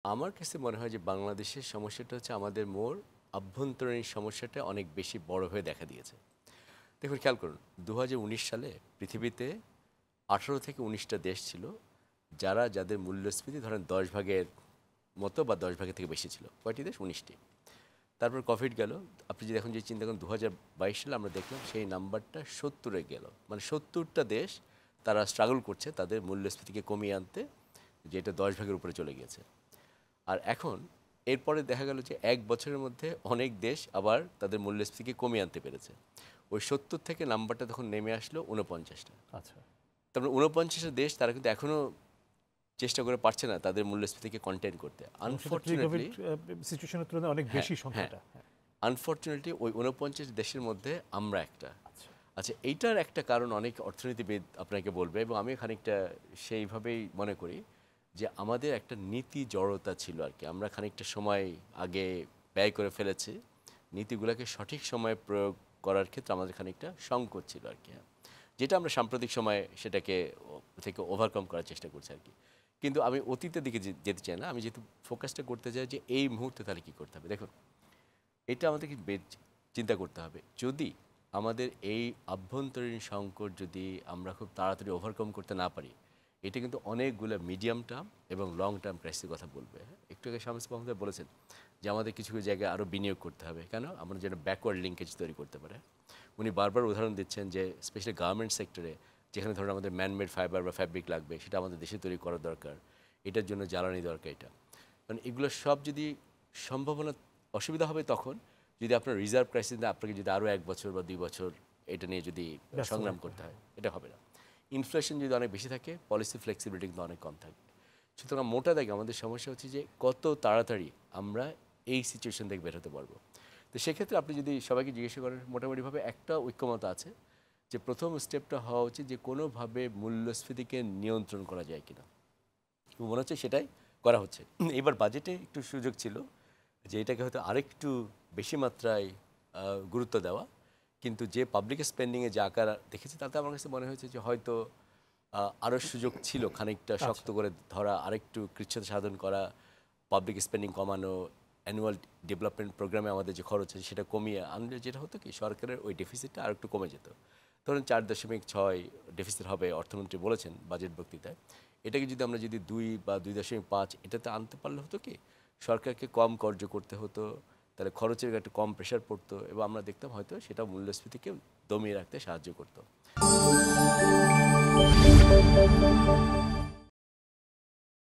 আমার কাছে মনে হয় যে বাংলাদেশের সমস্যাটা হচ্ছে আমাদের আভ্যন্তরীণ সমস্যাটা অনেক বেশি বড় হয়ে দেখা দিয়েছে। দেখুন খেয়াল করুন ২০১৯ সালে পৃথিবীতে ১৮ থেকে ১৯টা দেশ ছিল যাদের মূল্যস্ফীতি ধরেন ১০ ভাগের মতো বা ১০ ভাগের থেকে বেশি ছিল। কয়টি দেশ? ১৯টি। তারপর কোভিড গেল। আপনি যদি এখন যে চিন্তা করেন ২০২২ সালে আমরা দেখলাম সেই নাম্বারটা ৭০-এ গেল। মানে ৭০টা দেশ তারা স্ট্রাগল করছে তাদের মূল্যস্ফীতিকে কমিয়ে আনতে, যেটা ১০ ভাগের উপরে চলে গিয়েছে। আর এখন এরপরে দেখা গেল যে ১ বছরের মধ্যে অনেক দেশ আবার তাদের মূল্যস্ফীতিকে কমিয়ে আনতে পেরেছে। ওই ৭০ থেকে নাম্বারটা তখন নেমে আসলো ৪৯টা। আচ্ছা। তারপরে ৪৯টা দেশ তারা কিন্তু এখনও চেষ্টা করে পারছে না তাদের মূল্যস্ফীতিকে কন্টেইন করতে। আনফরচুনেটলি সিচুয়েশনের তুলনায় অনেক বেশি হ্যাঁ, সংখ্যাটা। আনফরচুনেটলি ওই ৪৯ দেশের মধ্যে আমরা একটা। আচ্ছা। আচ্ছা, এইটার একটা কারণ অনেক অর্থনীতিবিদ আপনাকে বলবে এবং আমিও খানিকটা সেইভাবেই মনে করি যে আমাদের একটা নীতি জড়তা ছিল আর কি। আমরা খানিকটা সময় আগে ব্যয় করে ফেলেছি। নীতিগুলোকে সঠিক সময়ে প্রয়োগ করার ক্ষেত্রে আমাদের খানিকটা সংকট ছিল আর কি। যেটা আমরা সাম্প্রতিক সময়ে সেটাকে থেকে ওভারকাম করার চেষ্টা করছি আর কি। কিন্তু আমি অতীতের দিকে যেতে চাই না। আমি যেহেতু ফোকাসটা করতে চাই যে এই মুহূর্তে তাহলে কী করতে হবে। দেখুন, এটা আমাদেরকে চিন্তা করতে হবে। যদি আমাদের এই আভ্যন্তরীণ সংকট যদি আমরা খুব তাড়াতাড়ি ওভারকাম করতে না পারি, এটা কিন্তু অনেকগুলো মিডিয়াম টার্ম এবং লং টার্ম ক্রাইসিসের কথা বলবে। একটু আগে শামস মাহমুদ বলেছেন যে আমাদের কিছু কিছু জায়গায় আরও বিনিয়োগ করতে হবে। কেন? আমরা যেন ব্যাকওয়ার্ড লিঙ্কেজ তৈরি করতে পারে। উনি বারবার উদাহরণ দিচ্ছেন যে স্পেশালি গার্মেন্ট সেক্টরে যেখানে ধরুন আমাদের ম্যানমেড ফাইবার বা ফ্যাব্রিক লাগবে, সেটা আমাদের দেশে তৈরি করা দরকার। এটার জন্য জ্বালানি দরকার। এটা কারণ এগুলো সব যদি সম্ভাবনা অসুবিধা হবে তখন যদি আপনার রিজার্ভ ক্রাইসিস না, আপনাকে যদি আরও ১ বছর বা ২ বছর এটা নিয়ে যদি সংগ্রাম করতে হয়, এটা হবে না। ইনফ্লেশন যদি অনেক বেশি থাকে, পলিসি ফ্লেক্সিবিলিটি কিন্তু অনেক কম থাকবে। সুতরাং মোটা দাগে আমাদের সমস্যা হচ্ছে যে কত তাড়াতাড়ি আমরা এই সিচুয়েশন থেকে বের হতে পারবো। তো সেক্ষেত্রে আপনি যদি সবাইকে জিজ্ঞাসা করেন, মোটামুটিভাবে একটা ঐক্যমত আছে যে প্রথম স্টেপটা হওয়া উচিত যে কোনোভাবে মূল্যস্ফীতিকে নিয়ন্ত্রণ করা যায় কিনা। মনে হচ্ছে সেটাই করা হচ্ছে। এবার বাজেটে একটু সুযোগ ছিল যে এটাকে হয়তো আরেকটু বেশি মাত্রায় গুরুত্ব দেওয়া, কিন্তু যে পাবলিক স্পেন্ডিংয়ে যে আকার দেখেছি তাতে আমার কাছে মনে হয়েছে যে হয়তো আরও সুযোগ ছিল খানিকটা শক্ত করে ধরা, আরেকটু কৃচ্ছ্রতা সাধন করা, পাবলিক স্পেন্ডিং কমানো, অ্যানুয়াল ডেভেলপমেন্ট প্রোগ্রামে আমাদের যে খরচ আছে সেটা কমিয়ে আনলে যেটা হতো কি সরকারের ওই ডেফিসিটটা আর একটু কমে যেত। ধরুন ৪.৬ ডেফিসিট হবে অর্থমন্ত্রী বলেছেন বাজেট বক্তৃতায়। এটাকে যদি আমরা ২ বা ২.৫ এটাতে আনতে পারলে হতো কি সরকারকে কম কর্য করতে হতো, তাহলে খরচের একটা কম প্রেশার পড়তো এবং আমরা দেখতাম হয়তো সেটা মূল্যস্ফীতিকে দমিয়ে রাখতে সাহায্য করতো।